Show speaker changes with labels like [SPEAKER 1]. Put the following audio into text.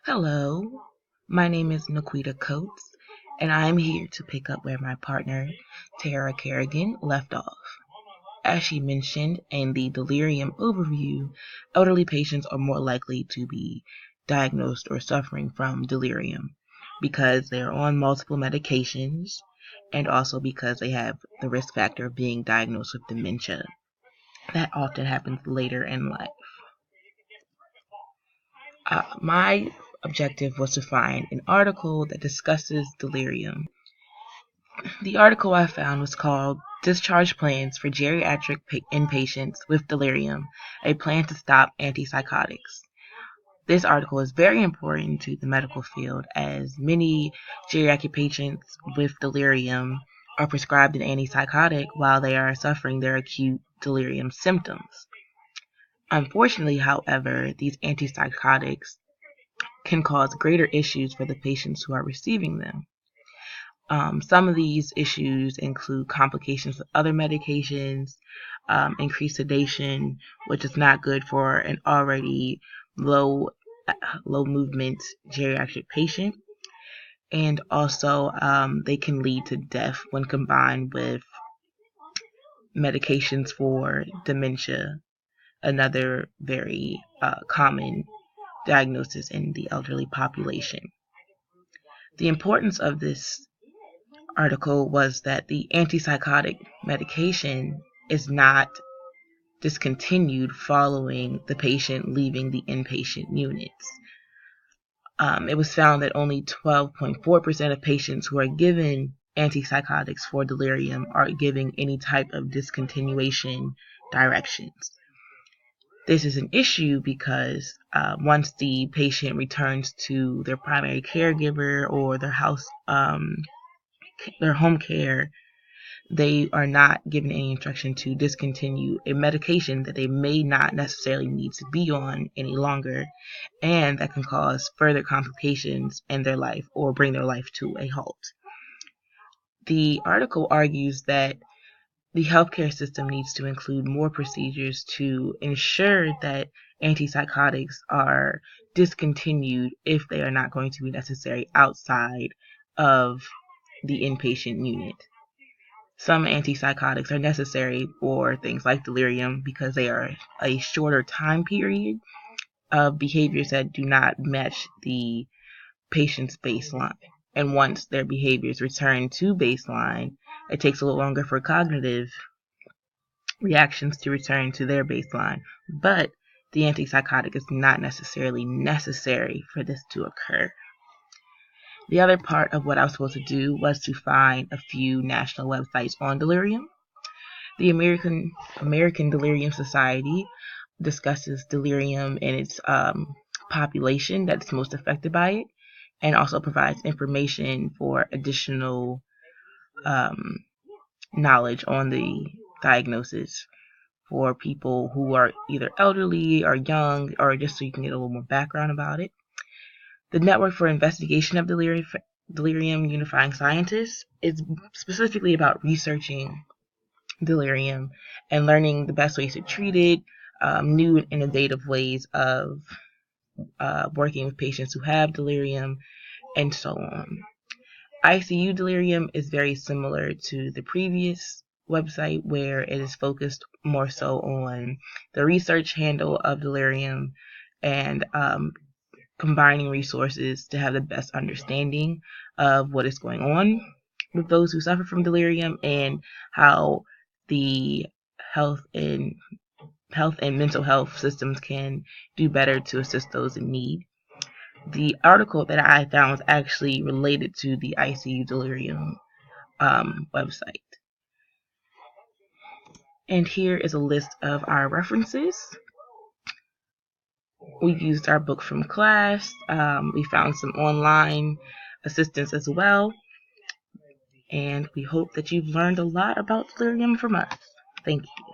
[SPEAKER 1] Hello, my name is Naquita Coates, and I'm here to pick up where my partner, Tara Kerrigan, left off. As she mentioned in the delirium overview, elderly patients are more likely to be diagnosed or suffering from delirium because they're on multiple medications and also because they have the risk factor of being diagnosed with dementia. That often happens later in life. My objective was to find an article that discusses delirium. The article I found was called Discharge Plans for Geriatric Inpatients with Delirium, a Plan to Stop Antipsychotics. This article is very important to the medical field as many geriatric patients with delirium are prescribed an antipsychotic while they are suffering their acute delirium symptoms. Unfortunately, however, these antipsychotics can cause greater issues for the patients who are receiving them. Some of these issues include complications with other medications, increased sedation, which is not good for an already low movement geriatric patient, and also they can lead to death when combined with medications for dementia, another very common diagnosis in the elderly population. The importance of this article was that the antipsychotic medication is not discontinued following the patient leaving the inpatient units. It was found that only 12.4% of patients who are given antipsychotics for delirium are giving any type of discontinuation directions. This is an issue because once the patient returns to their primary caregiver or their home care, they are not given any instruction to discontinue a medication that they may not necessarily need to be on any longer, and that can cause further complications in their life or bring their life to a halt. The article argues that the healthcare system needs to include more procedures to ensure that antipsychotics are discontinued if they are not going to be necessary outside of the inpatient unit. Some antipsychotics are necessary for things like delirium because they are a shorter time period of behaviors that do not match the patient's baseline. And once their behaviors return to baseline, it takes a little longer for cognitive reactions to return to their baseline. But the antipsychotic is not necessarily necessary for this to occur. The other part of what I was supposed to do was to find a few national websites on delirium. The American Delirium Society discusses delirium and its population that's most affected by it, and also provides information for additional knowledge on the diagnosis for people who are either elderly or young, or just so you can get a little more background about it. The Network for Investigation of Delirium Unifying Scientists is specifically about researching delirium and learning the best ways to treat it, new and innovative ways of working with patients who have delirium, and so on. ICU delirium is very similar to the previous website, where it is focused more so on the research handle of delirium and combining resources to have the best understanding of what is going on with those who suffer from delirium and how the health and mental health systems can do better to assist those in need. The article that I found was actually related to the ICU delirium website. And here is a list of our references. We used our book from class. We found some online assistance as well. And we hope that you've learned a lot about delirium from us. Thank you.